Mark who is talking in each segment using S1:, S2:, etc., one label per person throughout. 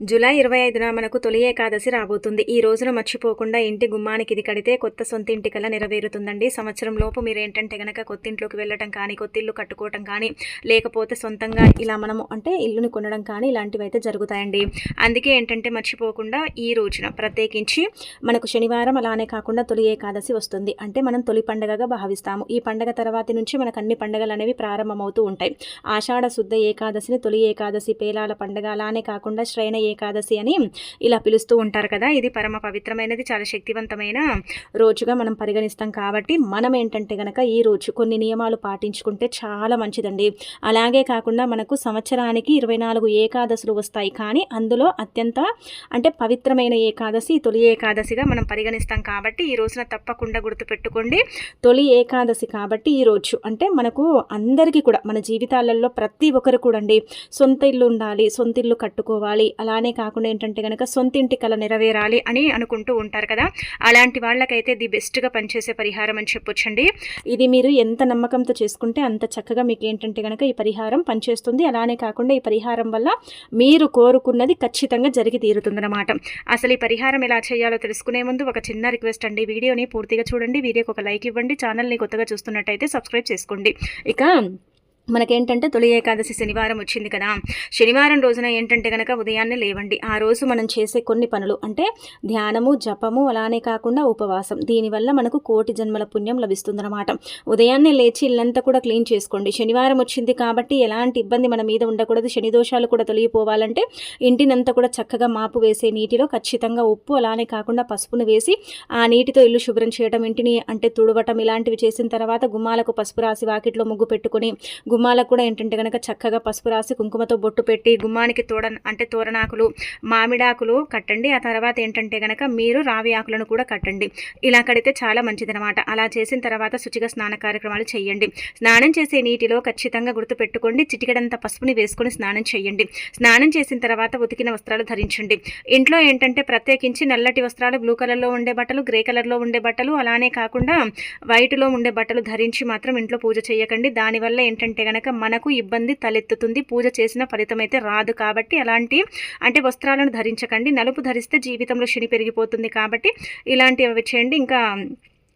S1: July 25న మనకు తొలి ఏకాదశి రాబోతుంది. ఈ రోజున మర్చిపోకుండా ఇంటి గుమ్మానికి ఇది కడితే కొత్త సొంత ఇంటి కల నెరవేరుతుందండి. సంవత్సరం లోపు మీరేంటంటే గనక కొత్తింట్లోకి వెళ్ళటం కానీ, కొత్తిల్లు కట్టుకోవటం కానీ, లేకపోతే సొంతంగా ఇలా మనము అంటే ఇల్లుని కొనడం కానీ ఇలాంటివైతే జరుగుతాయండి. అందుకే ఏంటంటే మర్చిపోకుండా ఈ రోజున ప్రత్యేకించి మనకు శనివారం అలానే కాకుండా తొలి ఏకాదశి వస్తుంది. అంటే మనం తొలి పండగగా భావిస్తాము. ఈ పండగ తర్వాతి నుంచి మనకు అన్ని పండగలు అనేవి ప్రారంభమవుతూ ఉంటాయి. ఆషాఢ శుద్ధ ఏకాదశిని తొలి ఏకాదశి, పేలాల పండగ అలానే కాకుండా శ్రైన ఏకాదశి అని ఇలా పిలుస్తూ ఉంటారు కదా. ఇది పరమ పవిత్రమైనది, చాలా శక్తివంతమైన రోజుగా మనం పరిగణిస్తాం. కాబట్టి మనం ఏంటంటే గనక ఈ రోజు కొన్ని నియమాలు పాటించుకుంటే చాలా మంచిదండి. అలాగే కాకుండా మనకు సంవత్సరానికి 24 ఏకాదశులు వస్తాయి. కానీ అందులో అత్యంత అంటే పవిత్రమైన ఏకాదశి తొలి ఏకాదశిగా మనం పరిగణిస్తాం. కాబట్టి ఈ రోజున తప్పకుండా గుర్తుపెట్టుకోండి, తొలి ఏకాదశి కాబట్టి ఈ రోజు అంటే మనకు అందరికీ కూడా మన జీవితాలలో ప్రతి ఒక్కరు కూడా అండి సొంత ఇల్లు ఉండాలి, సొంత ఇల్లు కట్టుకోవాలి, అలానే కాకుండా ఏంటంటే కనుక సొంతింటి కల నెరవేరాలి అని అనుకుంటూ ఉంటారు కదా. అలాంటి వాళ్ళకైతే ది బెస్ట్గా పనిచేసే పరిహారం అని చెప్పొచ్చండి. ఇది మీరు ఎంత నమ్మకంతో చేసుకుంటే అంత చక్కగా మీకు ఏంటంటే కనుక ఈ పరిహారం పనిచేస్తుంది. అలానే కాకుండా ఈ పరిహారం వల్ల మీరు కోరుకున్నది ఖచ్చితంగా జరిగి తీరుతుందన్నమాట. అసలు ఈ పరిహారం ఎలా చేయాలో తెలుసుకునే ముందు ఒక చిన్న రిక్వెస్ట్ అండి, వీడియోని పూర్తిగా చూడండి, వీడియోకి ఒక లైక్ ఇవ్వండి, ఛానల్ని కొత్తగా చూస్తున్నట్టయితే సబ్స్క్రైబ్ చేసుకోండి. ఇక మనకేంటంటే తొలి ఏకాదశి శనివారం వచ్చింది కదా. శనివారం రోజున ఏంటంటే కనుక ఉదయాన్నే లేవండి. ఆ రోజు మనం చేసే కొన్ని పనులు అంటే ధ్యానము, జపము, అలానే కాకుండా ఉపవాసం, దీనివల్ల మనకు కోటి జన్మల పుణ్యం లభిస్తుందన్నమాట. ఉదయాన్నే లేచి ఇల్లంతా కూడా క్లీన్ చేసుకోండి. శనివారం వచ్చింది కాబట్టి ఎలాంటి ఇబ్బంది మన మీద ఉండకూడదు. శని దోషాలు కూడా తొలగిపోవాలంటే ఇంటినంతా కూడా చక్కగా మాపు వేసే నీటిలో ఖచ్చితంగా ఉప్పు అలానే కాకుండా పసుపును వేసి ఆ నీటితో ఇల్లు శుభ్రం చేయడం, ఇంటిని అంటే తుడవటం ఇలాంటివి చేసిన తర్వాత గుమ్మాలకు పసుపు రాసి వాకిట్లో ముగ్గు పెట్టుకుని, గుమ్మాలకు కూడా ఏంటంటే కనుక చక్కగా పసుపు రాసి కుంకుమతో బొట్టు పెట్టి గుమ్మానికి తోరణాకులు, మామిడాకులు కట్టండి. ఆ తర్వాత ఏంటంటే కనుక మీరు రావి ఆకులను కూడా కట్టండి. ఇలా కడితే చాలా మంచిదనమాట. అలా చేసిన తర్వాత శుచిగా స్నాన కార్యక్రమాలు చేయండి. స్నానం చేసే నీటిలో ఖచ్చితంగా గుర్తుపెట్టుకోండి చిటికెడంత పసుపుని వేసుకొని స్నానం చేయండి. స్నానం చేసిన తర్వాత ఉతికిన వస్త్రాలు ధరించండి. ఇంట్లో ఏంటంటే ప్రత్యేకించి నల్లటి వస్త్రాలు, బ్లూ కలర్లో ఉండే బట్టలు, గ్రే కలర్లో ఉండే బట్టలు, అలానే కాకుండా వైట్లో ఉండే బట్టలు ధరించి మాత్రం ఇంట్లో పూజ చేయకండి. దానివల్ల ఏంటంటే గనక మనకు ఇబ్బంది తలెత్తుతుంది, పూజ చేసిన ఫలితం అయితే రాదు. కాబట్టి అలాంటి అంటే వస్త్రాలను ధరించకండి. నలుపు ధరిస్తే జీవితంలో శని పెరిగిపోతుంది. కాబట్టి ఇలాంటివి చేయండి. ఇంకా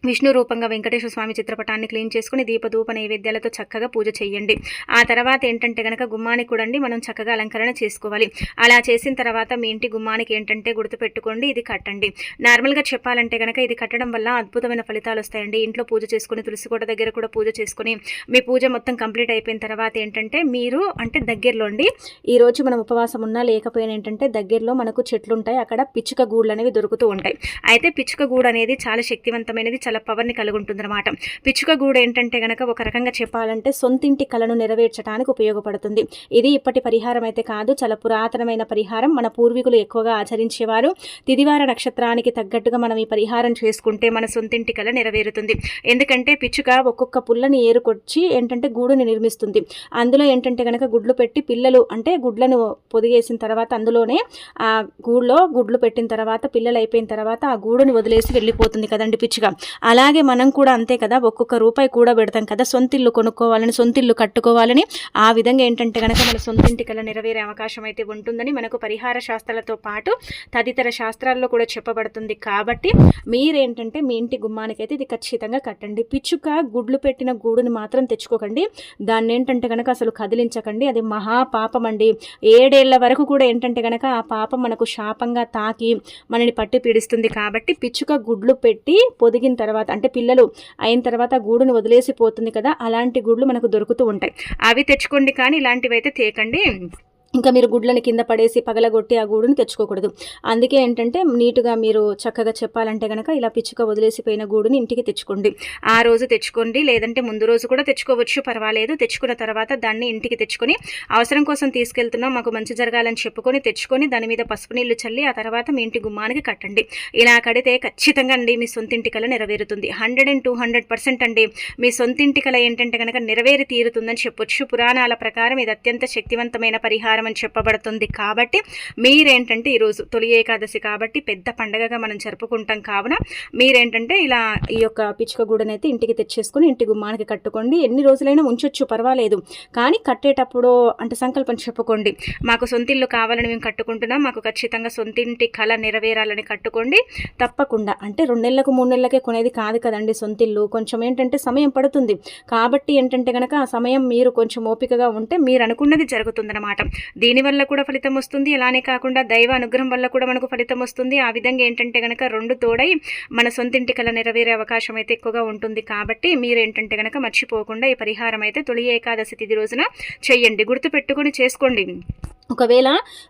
S1: విష్ణు రూపంగా వెంకటేశ్వర స్వామి చిత్రపటాన్ని క్లీన్ చేసుకుని దీపధూప నైవేద్యాలతో చక్కగా పూజ చేయండి. ఆ తర్వాత ఏంటంటే కనుక గుమ్మానికి కూడా మనం చక్కగా అలంకరణ చేసుకోవాలి. అలా చేసిన తర్వాత మీ ఇంటి గుమ్మానికి ఏంటంటే గుర్తుపెట్టుకోండి ఇది కట్టండి. నార్మల్గా చెప్పాలంటే కనుక ఇది కట్టడం వల్ల అద్భుతమైన ఫలితాలు వస్తాయండి. ఇంట్లో పూజ చేసుకుని తులసికోట దగ్గర కూడా పూజ చేసుకుని మీ పూజ మొత్తం కంప్లీట్ అయిపోయిన తర్వాత ఏంటంటే మీరు అంటే దగ్గరలో అండి ఈరోజు మనం ఉపవాసం ఉన్నా లేకపోయినా ఏంటంటే దగ్గరలో మనకు చెట్లు ఉంటాయి, అక్కడ పిచ్చుక గూళ్ళు అనేవి దొరుకుతూ ఉంటాయి. అయితే పిచ్చుక గూడు అనేది చాలా శక్తివంతమైనది, చాలా పవర్ని కలిగి ఉంటుంది అనమాట. పిచ్చుక గూడు ఏంటంటే గనక ఒక రకంగా చెప్పాలంటే సొంతింటి కలను నెరవేర్చడానికి ఉపయోగపడుతుంది. ఇది ఇప్పటి పరిహారం అయితే కాదు, చాలా పురాతనమైన పరిహారం. మన పూర్వీకులు ఎక్కువగా ఆచరించేవారు. తిదివార నక్షత్రానికి తగ్గట్టుగా మనం ఈ పరిహారం చేసుకుంటే మన సొంతింటి కల నెరవేరుతుంది. ఎందుకంటే పిచ్చుక ఒక్కొక్క పుల్లని ఏరుకొచ్చి ఏంటంటే గూడుని నిర్మిస్తుంది. అందులో ఏంటంటే గనక గుడ్లు పెట్టి పిల్లలు అంటే గుడ్లను పొదిగేసిన తర్వాత అందులోనే ఆ గూడులో గుడ్లు పెట్టిన తర్వాత పిల్లలు అయిపోయిన తర్వాత ఆ గూడుని వదిలేసి వెళ్ళిపోతుంది కదండి పిచ్చుక. అలాగే మనం కూడా అంతే కదా, ఒక్కొక్క రూపాయి కూడా పెడతాం కదా సొంతిల్లు కొనుక్కోవాలని, సొంతిల్లు కట్టుకోవాలని. ఆ విధంగా ఏంటంటే కనుక మన సొంతింటి కల నెరవేరే అవకాశం అయితే ఉంటుందని మనకు పరిహార శాస్త్రాలతో పాటు తదితర శాస్త్రాల్లో కూడా చెప్పబడుతుంది. కాబట్టి మీరేంటంటే మీ ఇంటి గుమ్మానికైతే ఇది ఖచ్చితంగా కట్టండి. పిచ్చుక గుడ్లు పెట్టిన గూడుని మాత్రం తెచ్చుకోకండి. దాన్ని ఏంటంటే కనుక అసలు కదిలించకండి, అది మహాపాపం అండి. 7 ఏళ్ల వరకు కూడా ఏంటంటే కనుక ఆ పాపం మనకు శాపంగా తాకి మనని పట్టి పీడిస్తుంది. కాబట్టి పిచ్చుక గుడ్లు పెట్టి పొదిగిన తర్వాత అంటే పిల్లలు అయిన తర్వాత గూడును వదిలేసిపోతుంది కదా, అలాంటి గుడ్లు మనకు దొరుకుతూ ఉంటాయి, అవి తెచ్చుకోండి. కానీ ఇలాంటివి అయితే తేకండి. ఇంకా మీరు గుడ్లని కింద పడేసి పగలగొట్టి ఆ గూడుని తెచ్చుకోకూడదు. అందుకే ఏంటంటే నీటుగా మీరు చక్కగా చెప్పాలంటే కనుక ఇలా పిచ్చుక వదిలేసిపోయిన గూడుని ఇంటికి తెచ్చుకోండి. ఆ రోజు తెచ్చుకోండి, లేదంటే ముందు రోజు కూడా తెచ్చుకోవచ్చు, పర్వాలేదు. తెచ్చుకున్న తర్వాత దాన్ని ఇంటికి తెచ్చుకొని అవసరం కోసం తీసుకెళ్తున్నాం, మాకు మంచి జరగాలని చెప్పుకొని తెచ్చుకొని దాని మీద పసుపు నీళ్లు చల్లి ఆ తర్వాత మీ ఇంటి గుమ్మానికి కట్టండి. ఇలా కడితే ఖచ్చితంగా అండి మీ సొంతింటి కల నెరవేరుతుంది. 100% అండి మీ సొంతింటి కల ఏంటంటే కనుక నెరవేరి తీరుతుందని చెప్పొచ్చు. పురాణాల ప్రకారం ఇది అత్యంత శక్తివంతమైన పరిహారం పరిహారం అని చెప్పబడుతుంది. కాబట్టి మీరేంటంటే ఈరోజు తొలి ఏకాదశి కాబట్టి పెద్ద పండగగా మనం జరుపుకుంటాం కావున మీరేంటంటే ఇలా ఈ యొక్క పిచ్చుక గూడనైతే ఇంటికి తెచ్చేసుకుని ఇంటి గుమ్మానికి కట్టుకోండి. ఎన్ని రోజులైనా ఉంచొచ్చు, పర్వాలేదు. కానీ కట్టేటప్పుడు అంటే సంకల్పం చెప్పుకోండి, మాకు సొంతిల్లు కావాలని మేము కట్టుకుంటున్నాం, మాకు ఖచ్చితంగా సొంతింటి కళ నెరవేరాలని కట్టుకోండి. తప్పకుండా అంటే 2 నెలలకు 3 నెలలకే కొనేది కాదు కదండి సొంతిల్లు. కొంచెం ఏంటంటే సమయం పడుతుంది. కాబట్టి ఏంటంటే కనుక ఆ సమయం మీరు కొంచెం ఓపికగా ఉంటే మీరు అనుకున్నది జరుగుతుందన్నమాట. దీనివల్ల కూడా ఫలితం వస్తుంది. అలానే కాకుండా దైవ అనుగ్రహం వల్ల కూడా మనకు ఫలితం వస్తుంది. ఆ విధంగా ఏంటంటే కనుక 2 తోడై మన సొంతింటి కళ నెరవేరే అవకాశం అయితే ఎక్కువగా ఉంటుంది. కాబట్టి మీరేంటంటే కనుక మర్చిపోకుండా ఈ పరిహారం అయితే తొలి ఏకాదశి తిథి రోజున చెయ్యండి. గుర్తుపెట్టుకొని చేసుకోండి. ఒకవేళ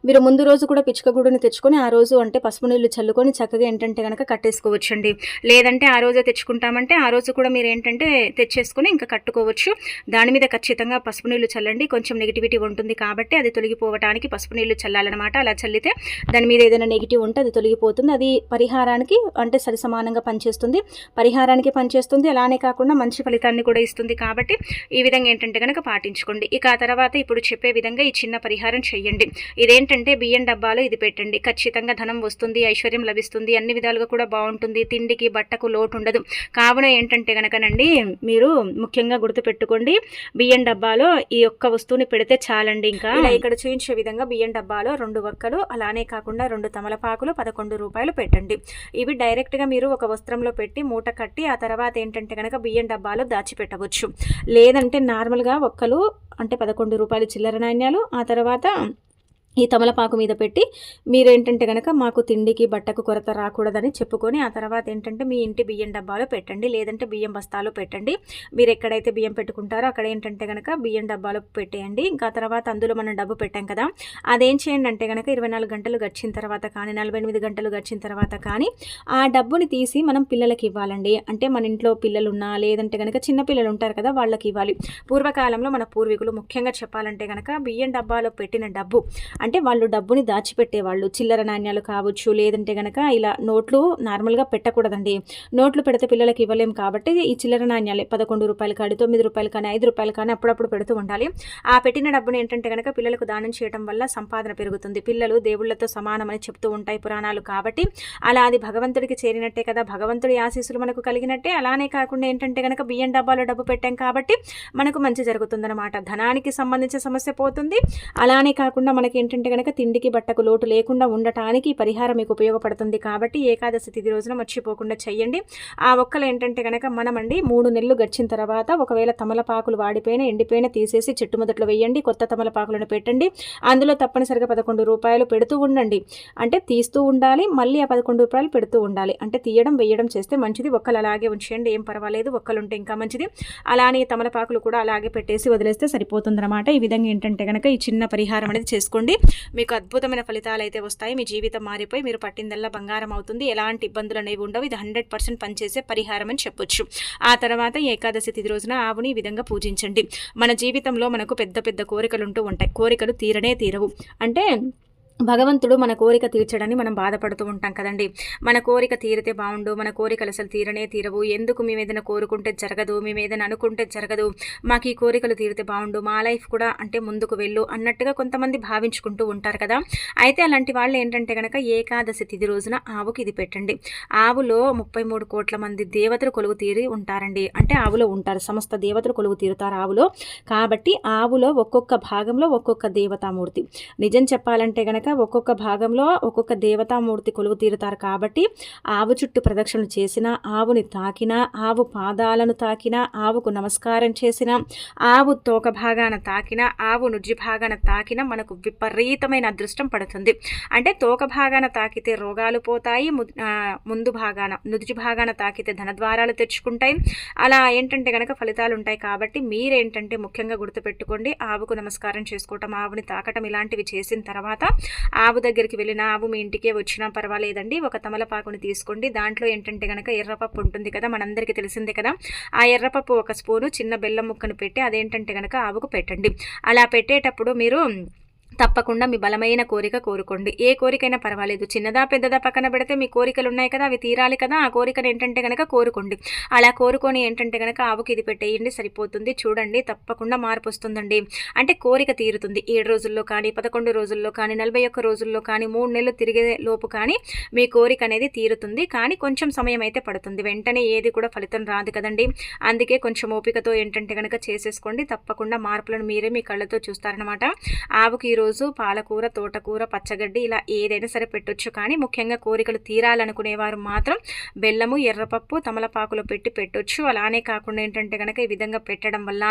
S1: మీరు ముందు రోజు కూడా పిచ్చుక గూడుని తెచ్చుకొని ఆ రోజు అంటే పసుపు నీళ్ళు చల్లుకొని చక్కగా ఏంటంటే కనుక కట్టేసుకోవచ్చండి. లేదంటే ఆ రోజే తెచ్చుకుంటామంటే ఆ రోజు కూడా మీరు ఏంటంటే తెచ్చేసుకొని ఇంకా కట్టుకోవచ్చు. దాని మీద ఖచ్చితంగా పసుపు నీళ్ళు చల్లండి. కొంచెం నెగిటివిటీ ఉంటుంది కాబట్టి అది తొలగిపోవడానికి పసుపు నీళ్ళు చల్లాలన్నమాట. అలా చల్లితే దాని మీద ఏదైనా నెగిటివ్ ఉంటే అది తొలగిపోతుంది. అది పరిహారానికి అంటే సరిసమానంగా పనిచేస్తుంది, పరిహారానికి పనిచేస్తుంది. అలానే కాకుండా మంచి ఫలితాన్ని కూడా ఇస్తుంది. కాబట్టి ఈ విధంగా ఏంటంటే కనుక పాటించుకోండి. ఇక ఆ తర్వాత ఇప్పుడు చెప్పే విధంగా ఈ చిన్న పరిహారం చెయ్యండి. ఇదేంటంటే బియ్యం డబ్బాలో ఇది పెట్టండి. ఖచ్చితంగా ధనం వస్తుంది, ఐశ్వర్యం లభిస్తుంది, అన్ని విధాలుగా కూడా బాగుంటుంది. తిండికి బట్టకు లోటు ఉండదు. కావున ఏంటంటే కనుకనండి మీరు ముఖ్యంగా గుర్తుపెట్టుకోండి, బియ్యం డబ్బాలో ఈ ఒక్క వస్తువుని పెడితే చాలండి. ఇంకా ఇక్కడ చూపించే విధంగా బియ్యం డబ్బాలో 2 వక్కలు, అలానే కాకుండా 2 తమలపాకులు 11 రూపాయలు పెట్టండి. ఇవి డైరెక్ట్గా మీరు ఒక వస్త్రంలో పెట్టి మూట కట్టి ఆ తర్వాత ఏంటంటే కనుక బియ్యం డబ్బాలో దాచిపెట్టవచ్చు. లేదంటే నార్మల్గా ఒక్కలు అంటే 11 రూపాయలు చిల్లర నాణ్యాలు, ఆ తర్వాత ఈ తమలపాకు మీద పెట్టి మీరేంటంటే కనుక మాకు తిండికి బట్టకు కొరత రాకూడదని చెప్పుకొని ఆ తర్వాత ఏంటంటే మీ ఇంటి బియ్యం డబ్బాలో పెట్టండి. లేదంటే బియ్యం బస్తాలో పెట్టండి. మీరు ఎక్కడైతే బియ్యం పెట్టుకుంటారో అక్కడ ఏంటంటే కనుక బియ్యం డబ్బాలో పెట్టేయండి. ఇంకా తర్వాత అందులో మనం డబ్బు పెట్టాం కదా, అదేం చేయండి అంటే కనుక 24 గంటలు గడిచిన తర్వాత కానీ 48 గంటలు గడిచిన తర్వాత కానీ ఆ డబ్బుని తీసి మనం పిల్లలకి ఇవ్వాలండి. అంటే మన ఇంట్లో పిల్లలున్నా లేదంటే కనుక చిన్న పిల్లలు ఉంటారు కదా వాళ్ళకి ఇవ్వాలి. పూర్వకాలంలో మన పూర్వీకులు ముఖ్యంగా చెప్పాలంటే కనుక బియ్యం డబ్బాలో పెట్టిన డబ్బు అంటే వాళ్ళు డబ్బుని దాచిపెట్టేవాళ్ళు. చిల్లర నాణ్యాలు కావచ్చు, లేదంటే కనుక ఇలా నోట్లు నార్మల్గా పెట్టకూడదండి. నోట్లు పెడితే పిల్లలకి ఇవ్వలేం కాబట్టి ఈ చిల్లర నాణ్యాలే 11 రూపాయలు కానీ 9 రూపాయలు కానీ 5 రూపాయలు కానీ అప్పుడప్పుడు పెడుతూ ఉండాలి. ఆ పెట్టిన డబ్బుని ఏంటంటే కనుక పిల్లలకు దానం చేయడం వల్ల సంపాదన పెరుగుతుంది. పిల్లలు దేవుళ్లతో సమానమని చెప్తూ ఉంటాయి పురాణాలు. కాబట్టి అలా అది భగవంతుడికి చేరినట్టే కదా, భగవంతుడి ఆశీస్సులు మనకు కలిగినట్టే. అలానే కాకుండా ఏంటంటే కనుక బియ్యం డబ్బాలో డబ్బు పెట్టాం కాబట్టి మనకు మంచి జరుగుతుందన్నమాట. ధనానికి సంబంధించిన సమస్య పోతుంది. అలానే కాకుండా మనకి ఏంటంటే కనుక తిండికి బట్టకు లోటు లేకుండా ఉండటానికి ఈ పరిహారం మీకు ఉపయోగపడుతుంది. కాబట్టి ఏకాదశి తిథి రోజున మర్చిపోకుండా చెయ్యండి. ఆ ఒక్కలు ఏంటంటే కనుక మనమండి 3 నెలలు గడిచిన తర్వాత ఒకవేళ తమలపాకులు వాడిపోయిన ఎండిపోయిన తీసేసి చెట్టు మొదట్లో వేయండి. కొత్త తమలపాకులను పెట్టండి. అందులో తప్పనిసరిగా 11 రూపాయలు పెడుతూ ఉండండి. అంటే తీస్తూ ఉండాలి, మళ్ళీ ఆ 11 రూపాయలు పెడుతూ ఉండాలి. అంటే తీయడం వేయడం చేస్తే మంచిది. ఒక్కలు అలాగే ఉంచేయండి, ఏం పర్వాలేదు. ఒక్కలు ఉంటే ఇంకా మంచిది. అలానే తమలపాకులు కూడా అలాగే పెట్టేసి వదిలేస్తే సరిపోతుందన్నమాట. ఈ విధంగా ఏంటంటే కనుక ఈ చిన్న పరిహారం అనేది చేసుకోండి. మీకు అద్భుతమైన ఫలితాలు అయితే వస్తాయి. మీ జీవితం మారిపోయి మీరు పట్టిందల్లా బంగారం అవుతుంది. ఎలాంటి ఇబ్బందులు అనేవి ఉండవు. ఇది 100% పనిచేసే పరిహారం అని చెప్పొచ్చు. ఆ తర్వాత ఏకాదశి తిథి రోజున ఆవుని ఈ విధంగా పూజించండి. మన జీవితంలో మనకు పెద్ద పెద్ద కోరికలు ఉంటూ ఉంటాయి. కోరికలు తీరనే తీరవు. అంటే భగవంతుడు మన కోరిక తీర్చడాన్ని మనం బాధపడుతూ ఉంటాం కదండి. మన కోరిక తీరితే బాగుండు, మన కోరికలు అసలు తీరనే తీరవు, ఎందుకు మేము ఏదైనా కోరుకుంటే జరగదు, మేము ఏదైనా అనుకుంటే జరగదు, మాకు ఈ కోరికలు తీరితే బాగుండు, మా లైఫ్ కూడా అంటే ముందుకు వెళ్ళు అన్నట్టుగా కొంతమంది భావించుకుంటూ ఉంటారు కదా. అయితే అలాంటి వాళ్ళు ఏంటంటే కనుక ఏకాదశి తిథి రోజున ఆవుకి ఇది పెట్టండి. ఆవులో 33 కోట్ల మంది దేవతలు కొలువు తీరి ఉంటారండి. అంటే ఆవులో ఉంటారు, సమస్త దేవతలు కొలువు తీరుతారు ఆవులో. కాబట్టి ఆవులో ఒక్కొక్క భాగంలో ఒక్కొక్క దేవతామూర్తి. నిజం చెప్పాలంటే కనుక ఒక్కొక్క భాగంలో ఒక్కొక్క దేవతామూర్తి కొలువు తీరుతారు. కాబట్టి ఆవు చుట్టూ ప్రదక్షిణలు చేసిన, ఆవుని తాకిన, ఆవు పాదాలను తాకిన, ఆవుకు నమస్కారం చేసిన, ఆవు తోక భాగాన తాకిన, ఆవు నుజ్జి భాగాన తాకిన మనకు విపరీతమైన అదృష్టం పడుతుంది. అంటే తోక భాగాన తాకితే రోగాలు పోతాయి, ముందు భాగాన నుజ్జి భాగాన తాకితే ధనద్వారాలు తెచ్చుకుంటాయి. అలా ఏంటంటే కనుక ఫలితాలు ఉంటాయి. కాబట్టి మీరేంటంటే ముఖ్యంగా గుర్తుపెట్టుకోండి, ఆవుకు నమస్కారం చేసుకోవటం, ఆవుని తాకటం ఇలాంటివి చేసిన తర్వాత ఆవు దగ్గరికి వెళ్ళిన ఆవు మీ ఇంటికే వచ్చినా పర్వాలేదండి. ఒక తమలపాకుని తీసుకోండి. దాంట్లో ఏంటంటే కనుక ఎర్రపప్పు ఉంటుంది కదా, మనందరికీ తెలిసిందే కదా. ఆ ఎర్రపప్పు 1 స్పూను, చిన్న బెల్లం ముక్కను పెట్టి అదేంటంటే కనుక ఆవుకు పెట్టండి. అలా పెట్టేటప్పుడు మీరు తప్పకుండా మీ బలమైన కోరిక కోరుకోండి. ఏ కోరికైనా పర్వాలేదు. చిన్నదా, పెద్దదా పక్కన పెడితే మీ కోరికలున్నాయి కదా! అవి తీరాలి కదా! ఆ కోరికను ఏంటంటే గనక కోరుకోండి. అలా కోరుకొని ఏంటంటే గనక ఆవుకి ఇది పెట్టేయండి సరిపోతుంది. చూడండి తప్పకుండా మార్పొస్తుందండి. అంటే కోరిక తీరుతుంది. 7 రోజుల్లో కానీ, 11 రోజుల్లో కానీ, 41 రోజుల్లో కానీ, 3 నెలలు తిరిగే లోపు కానీ మీ కోరిక అనేది తీరుతుంది. కానీ కొంచెం సమయం అయితే పడుతుంది. వెంటనే ఏది కూడా ఫలితం రాదు కదండీ! అందుకే కొంచెం ఓపికతో ఏంటంటే గనక చేసేసుకోండి. తప్పకుండా మార్పులను మీరే మీ కళ్ళతో చూస్తారనమాట. ఆవుకి ఈరోజు పాలకూర, తోటకూర, పచ్చగడ్డి ఇలా ఏదైనా సరే పెట్టొచ్చు. కానీ ముఖ్యంగా కోరికలు తీరాలనుకునేవారు మాత్రం బెల్లము, ఎర్రపప్పు, తమలపాకులో పెట్టొచ్చు. అలానే కాకుండా ఏంటంటే కనుక ఈ విధంగా పెట్టడం వల్ల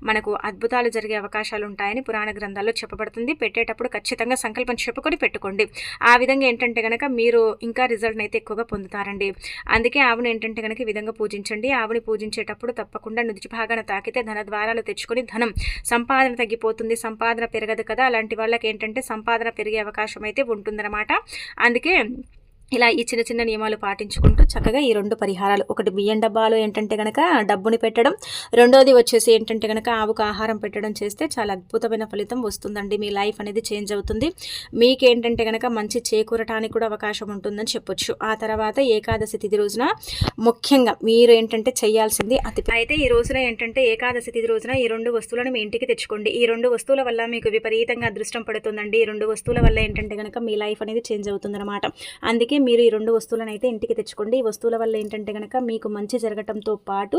S1: మనకు అద్భుతాలు జరిగే అవకాశాలు ఉంటాయని పురాణ గ్రంథాల్లో చెప్పబడుతుంది. పెట్టేటప్పుడు ఖచ్చితంగా సంకల్పం చెప్పుకొని పెట్టుకోండి. ఆ విధంగా ఏంటంటే కనుక మీరు ఇంకా రిజల్ట్ని అయితే ఎక్కువగా పొందుతారండి. అందుకే ఆవును ఏంటంటే కనుక ఈ విధంగా పూజించండి. ఆవుని పూజించేటప్పుడు తప్పకుండా నుదిటి భాగాన తాకితే ధన ద్వారాలు తెచ్చుకొని ధనం సంపాదన తగ్గిపోతుంది, సంపాదన పెరగదు కదా! అలాంటి వాళ్ళకి ఏంటంటే సంపాదన పెరిగే అవకాశం అయితే ఉంటుందన్నమాట. అందుకే ఇలా ఈ చిన్న చిన్న నియమాలు పాటించుకుంటూ చక్కగా ఈ 2 పరిహారాలు, ఒకటి బియ్యం డబ్బాలో ఏంటంటే గనక డబ్బుని పెట్టడం, రెండోది వచ్చేసి ఏంటంటే గనక ఆవుకు ఆహారం పెట్టడం చేస్తే చాలా అద్భుతమైన ఫలితం వస్తుందండి. మీ లైఫ్ అనేది చేంజ్ అవుతుంది. మీకేంటంటే గనక మంచి చేకూరటానికి కూడా అవకాశం ఉంటుందని చెప్పొచ్చు. ఆ తర్వాత ఏకాదశి తిథి రోజున ముఖ్యంగా మీరు ఏంటంటే చేయాల్సింది అయితే ఈ రోజున ఏంటంటే ఏకాదశి తిథి రోజున ఈ 2 వస్తువులను మీ ఇంటికి తెచ్చుకోండి. ఈ 2 వస్తువుల వల్ల మీకు విపరీతంగా అదృష్టం పడుతుందండి. ఈ 2 వస్తువుల వల్ల ఏంటంటే గనక మీ లైఫ్ అనేది చేంజ్ అవుతుందన్నమాట. అందుకే మీరు ఈ 2 వస్తువులను అయితే ఇంటికి తెచ్చుకోండి. ఈ వస్తువుల వల్ల ఏంటంటే గనక మీకు మంచి జరగటంతో పాటు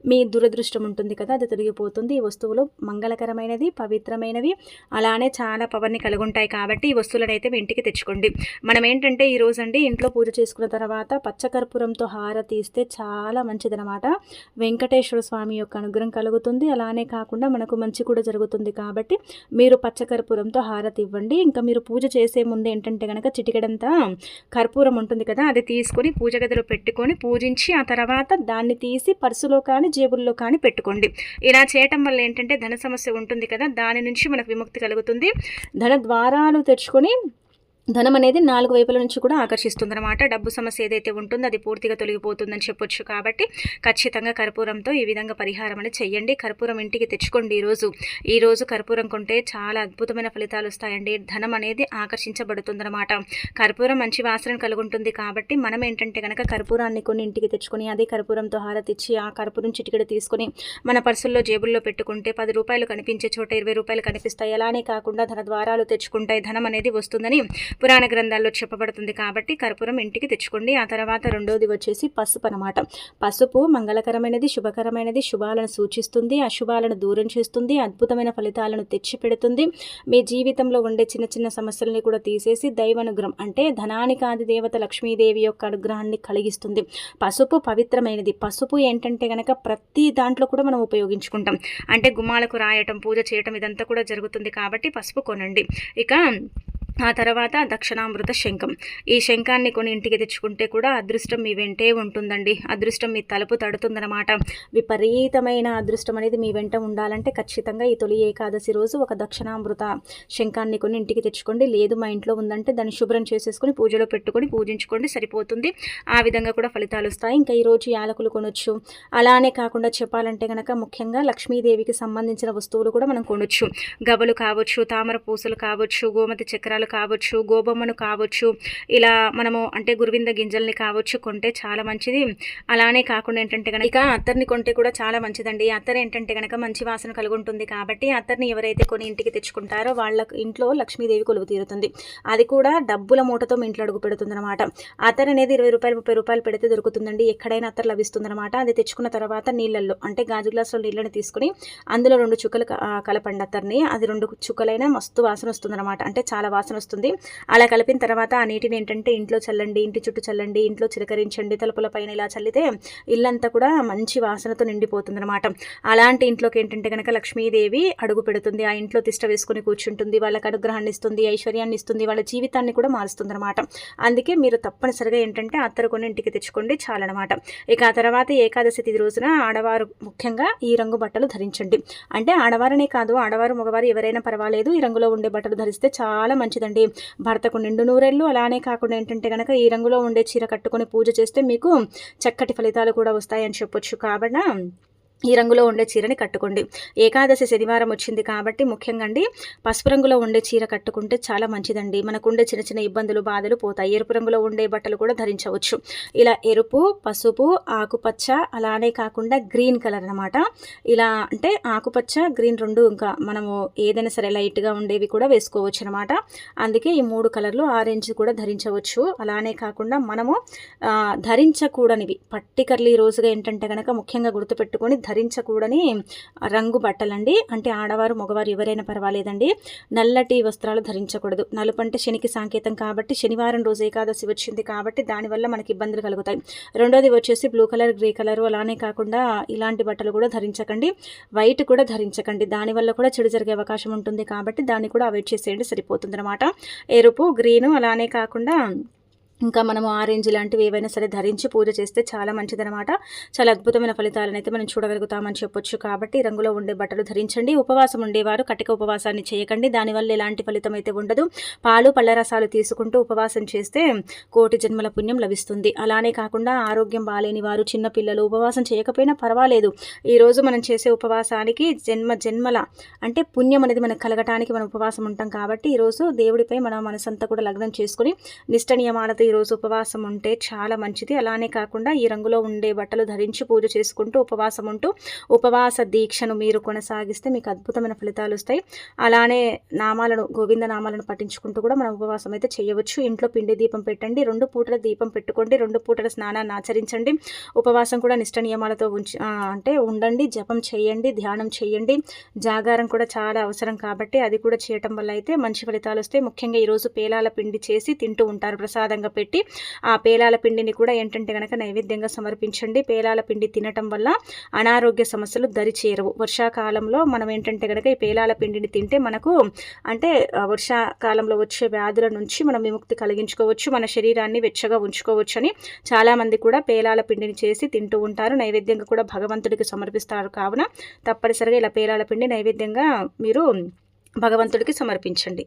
S1: మీ దురదృష్టం ఉంటుంది కదా, అది తొలగిపోతుంది. ఈ వస్తువులు మంగళకరమైనది, పవిత్రమైనవి, అలానే చాలా పవర్ని కలిగి ఉంటాయి. కాబట్టి ఈ వస్తువులను అయితే మీ ఇంటికి తెచ్చుకోండి. మనం ఏంటంటే ఈ రోజండి ఇంట్లో పూజ చేసుకున్న తర్వాత పచ్చకర్పూరంతో హారతి ఇస్తే చాలా మంచిదనమాట. వెంకటేశ్వర స్వామి యొక్క అనుగ్రహం కలుగుతుంది. అలానే కాకుండా మనకు మంచి కూడా జరుగుతుంది. కాబట్టి మీరు పచ్చకర్పూరంతో హారతి ఇవ్వండి. ఇంకా మీరు పూజ చేసే ముందు ఏంటంటే గనక చిటికెడంతా కర్పూరం ఉంటుంది కదా, అది తీసుకొని పూజ గదిలో పెట్టుకొని పూజించి ఆ తర్వాత దాన్ని తీసి పర్సులో కానీ జేబుల్లో కానీ పెట్టుకోండి. ఇలా చేయటం వల్ల ఏంటంటే ధన సమస్య ఉంటుంది కదా, దాని నుంచి మనకు విముక్తి కలుగుతుంది. ధన ద్వారాలు తెచ్చుకొని ధనం అనేది 4 వైపుల నుంచి కూడా ఆకర్షిస్తుందన్నమాట. డబ్బు సమస్య ఏదైతే ఉంటుందో అది పూర్తిగా తొలగిపోతుందని చెప్పొచ్చు. కాబట్టి ఖచ్చితంగా కర్పూరంతో ఈ విధంగా పరిహారం అనేది చెయ్యండి. కర్పూరం ఇంటికి తెచ్చుకోండి. ఈరోజు కర్పూరం కొంటే చాలా అద్భుతమైన ఫలితాలు వస్తాయండి. ధనం అనేది ఆకర్షించబడుతుందన్నమాట. కర్పూరం మంచి వాసన కలుగుంటుంది. కాబట్టి మనం ఏంటంటే కనుక కర్పూరాన్ని కొన్ని ఇంటికి తెచ్చుకొని అదే కర్పూరంతో హారతిచ్చి ఆ కర్పూరం చిటికెడు తీసుకొని మన పర్సుల్లో జేబుల్లో పెట్టుకుంటే 10 రూపాయలు కనిపించే చోట 20 రూపాయలు కనిపిస్తాయి. అలానే కాకుండా ధన ద్వారాలు తెచ్చుకుంటాయి, ధనం అనేది వస్తుందని పురాణ గ్రంథాల్లో చెప్పబడుతుంది. కాబట్టి కర్పూరం ఇంటికి తెచ్చుకోండి. ఆ తర్వాత రెండోది వచ్చేసి పసుపు అనమాట. పసుపు మంగళకరమైనది, శుభకరమైనది, శుభాలను సూచిస్తుంది, అశుభాలను దూరం చేస్తుంది, అద్భుతమైన ఫలితాలను తెచ్చిపెడుతుంది. మీ జీవితంలో ఉండే చిన్న చిన్న సమస్యలని కూడా తీసేసి దైవానుగ్రహం అంటే ధనానికి ఆది దేవత లక్ష్మీదేవి యొక్క అనుగ్రహాన్ని కలిగిస్తుంది. పసుపు పవిత్రమైనది. పసుపు ఏంటంటే గనక ప్రతి దాంట్లో కూడా మనం ఉపయోగించుకుంటాం. అంటే గుమ్మాలకు రాయటం, పూజ చేయటం ఇదంతా కూడా జరుగుతుంది. కాబట్టి పసుపు కొనండి. ఇక ఆ తర్వాత దక్షిణామృత శంఖం. ఈ శంఖాన్ని కొని ఇంటికి తెచ్చుకుంటే కూడా అదృష్టం మీ వెంటే ఉంటుందండి. అదృష్టం మీ తలుపు తడుతుందన్నమాట. విపరీతమైన అదృష్టం అనేది మీ వెంట ఉండాలంటే ఖచ్చితంగా ఈ తొలి ఏకాదశి రోజు ఒక దక్షిణామృత శంఖాన్ని కొని ఇంటికి తెచ్చుకోండి. లేదు మా ఇంట్లో ఉందంటే దాన్ని శుభ్రం చేసేసుకొని పూజలో పెట్టుకొని పూజించుకోండి, సరిపోతుంది. ఆ విధంగా కూడా ఫలితాలు వస్తాయి. ఇంకా ఈరోజు యాలకులు కొనొచ్చు. అలానే కాకుండా చెప్పాలంటే కనుక ముఖ్యంగా లక్ష్మీదేవికి సంబంధించిన వస్తువులు కూడా మనం కొనొచ్చు. గబలు కావచ్చు, తామర పూసలు కావచ్చు, గోమతి చక్రాలు కావచ్చు, గోబొమ్మను కావచ్చు, ఇలా మనము అంటే గురువింద గింజల్ని కావచ్చు కొంటే చాలా మంచిది. అలానే కాకుండా ఏంటంటే కనుక ఇక అత్తర్ని కొంటే కూడా చాలా మంచిదండి. అత్తర్ ఏంటంటే కనుక మంచి వాసన కలిగి ఉంటుంది. కాబట్టి అత్తర్ని ఎవరైతే కొని ఇంటికి తెచ్చుకుంటారో వాళ్ళ ఇంట్లో లక్ష్మీదేవి కొలువు తీరుతుంది. అది కూడా డబ్బుల మూటతో మీ ఇంట్లో అడుగు పెడుతుంది అనమాట. అత్తర్ అనేది 20 రూపాయలు 30 రూపాయలు పెడితే దొరుకుతుందండి. ఎక్కడైనా అత్తర్ లభిస్తుంది అనమాట. అది తెచ్చుకున్న తర్వాత నీళ్ళల్లో అంటే గాజు గ్లాసులో నీళ్ళని తీసుకుని అందులో 2 చుక్కలు కలపండి అత్తర్ని. అది 2 చుక్కలైనా మస్తు వాసన వస్తుంది అనమాట. అంటే చాలా వాసన వస్తుంది. అలా కలిపిన తర్వాత ఆ నీటిని ఏంటంటే ఇంట్లో చల్లండి, ఇంటి చుట్టూ చల్లండి, ఇంట్లో చిలకరించండి. తలుపుల పైన ఇలా చల్లితే ఇల్లంతా కూడా మంచి వాసనతో నిండిపోతుంది అనమాట. అలాంటి ఇంట్లోకి ఏంటంటే కనుక లక్ష్మీదేవి అడుగు పెడుతుంది. ఆ ఇంట్లో తిష్ట వేసుకుని కూర్చుంటుంది. వాళ్ళకి అనుగ్రహాన్ని ఇస్తుంది, ఐశ్వర్యాన్ని ఇస్తుంది, వాళ్ళ జీవితాన్ని కూడా మారుస్తుంది అనమాట. అందుకే మీరు తప్పనిసరిగా ఏంటంటే అత్తరు కొని ఇంటికి తెచ్చుకోండి చాలనమాట. ఇక ఆ తర్వాత ఏకాదశి తిథి రోజున ఆడవారు ముఖ్యంగా ఈ రంగు బట్టలు ధరించండి. అంటే ఆడవారనే కాదు, ఆడవారు మగవారు ఎవరైనా పర్వాలేదు, ఈ రంగులో ఉండే బట్టలు ధరిస్తే చాలా మంచిదండి. భర్తకు నిండు నూరెళ్ళు. అలానే కాకుండా ఏంటంటే కనుక ఈ రంగులో ఉండే చీర కట్టుకొని పూజ చేస్తే మీకు చక్కటి ఫలితాలు కూడా వస్తాయని చెప్పొచ్చు. కాబట్టి ఈ రంగులో ఉండే చీరని కట్టుకోండి. ఏకాదశి శనివారం వచ్చింది కాబట్టి ముఖ్యంగా అండి పసుపు రంగులో ఉండే చీర కట్టుకుంటే చాలా మంచిదండి. మనకుండే చిన్న చిన్న ఇబ్బందులు, బాధలు పోతాయి. ఎరుపు రంగులో ఉండే బట్టలు కూడా ధరించవచ్చు. ఇలా ఎరుపు, పసుపు, ఆకుపచ్చ అలానే కాకుండా గ్రీన్ కలర్ అనమాట. ఇలా అంటే ఆకుపచ్చ, గ్రీన్ 2 ఇంకా మనము ఏదైనా సరే లైట్‌గా ఉండేవి కూడా వేసుకోవచ్చు అనమాట. అందుకే ఈ 3 కలర్లు, ఆరెంజ్ కూడా ధరించవచ్చు. అలానే కాకుండా మనము ధరించకూడనివి పర్టికర్లీ ఈ రోజుగా ఏంటంటే గనక ముఖ్యంగా గుర్తుపెట్టుకొని ధరించకూడని రంగు బట్టలండి. అంటే ఆడవారు, మగవారు ఎవరైనా పర్వాలేదండి. నల్లటి వస్త్రాలు ధరించకూడదు. నలుపు అంటే శనికి సంకేతం కాబట్టి శనివారం రోజు ఏకాదశి వచ్చింది కాబట్టి దానివల్ల మనకి ఇబ్బందులు కలుగుతాయి. రెండోది వచ్చేసి బ్లూ కలర్, గ్రే కలర్ అలానే కాకుండా ఇలాంటి బట్టలు కూడా ధరించకండి. వైట్ కూడా ధరించకండి. దానివల్ల కూడా చెడు జరిగే అవకాశం ఉంటుంది కాబట్టి దాన్ని కూడా అవాయిడ్ చేసేయండి, సరిపోతుందన్నమాట. ఎరుపు, గ్రీను అలానే కాకుండా ఇంకా మనము ఆరెంజ్ లాంటివి ఏవైనా సరే ధరించి పూజ చేస్తే చాలా మంచిదనమాట. చాలా అద్భుతమైన ఫలితాలను అయితే మనం చూడగలుగుతామని చెప్పొచ్చు. కాబట్టి రంగులో ఉండే బట్టలు ధరించండి. ఉపవాసం ఉండేవారు కటిక ఉపవాసాన్ని చేయకండి. దానివల్ల ఎలాంటి ఫలితం అయితే ఉండదు. పాలు, పళ్ళ రసాలు తీసుకుంటూ ఉపవాసం చేస్తే కోటి జన్మల పుణ్యం లభిస్తుంది. అలానే కాకుండా ఆరోగ్యం బాలేని వారు, చిన్నపిల్లలు ఉపవాసం చేయకపోయినా పర్వాలేదు. ఈరోజు మనం చేసే ఉపవాసానికి జన్మల అంటే పుణ్యం అనేది మనకు కలగటానికి మనం ఉపవాసం ఉంటాం కాబట్టి ఈరోజు దేవుడిపై మన మనసంతా కూడా లగ్నం చేసుకుని నిష్ట నియమాలతో ఈరోజు ఉపవాసం ఉంటే చాలా మంచిది. అలానే కాకుండా ఈ రంగులో ఉండే బట్టలు ధరించి పూజ చేసుకుంటూ ఉపవాసం ఉంటూ ఉపవాస దీక్షను మీరు కొనసాగిస్తే మీకు అద్భుతమైన ఫలితాలు వస్తాయి. అలానే గోవింద నామాలను పఠించుకుంటూ కూడా మనం ఉపవాసం అయితే చేయవచ్చు. ఇంట్లో పిండి దీపం పెట్టండి. 2 పూటల దీపం పెట్టుకోండి. 2 పూటల స్నానాన్ని ఆచరించండి. ఉపవాసం కూడా నిష్ట నియమాలతో ఉండండి. జపం చేయండి, ధ్యానం చేయండి. జాగారం కూడా చాలా అవసరం కాబట్టి అది కూడా చేయటం వల్ల అయితే మంచి ఫలితాలు వస్తాయి. ముఖ్యంగా ఈరోజు పేలాల పిండి చేసి తింటూ ఉంటారు ప్రసాదంగా పెట్టి. ఆ పేలాల పిండిని కూడా ఏంటంటే గనక నైవేద్యంగా సమర్పించండి. పేలాల పిండి తినటం వల్ల అనారోగ్య సమస్యలు దరిచేరవు. వర్షాకాలంలో మనం ఏంటంటే గనక ఈ పేలాల పిండిని తింటే మనకు అంటే వర్షాకాలంలో వచ్చే వ్యాధుల నుంచి మనం విముక్తి కలిగించుకోవచ్చు. మన శరీరాన్ని వెచ్చగా ఉంచుకోవచ్చు అని చాలామంది కూడా పేలాల పిండిని చేసి తింటూ ఉంటారు. నైవేద్యంగా కూడా భగవంతుడికి సమర్పిస్తారు. కావున తప్పనిసరిగా ఇలా పేలాల పిండి నైవేద్యంగా మీరు భగవంతుడికి సమర్పించండి.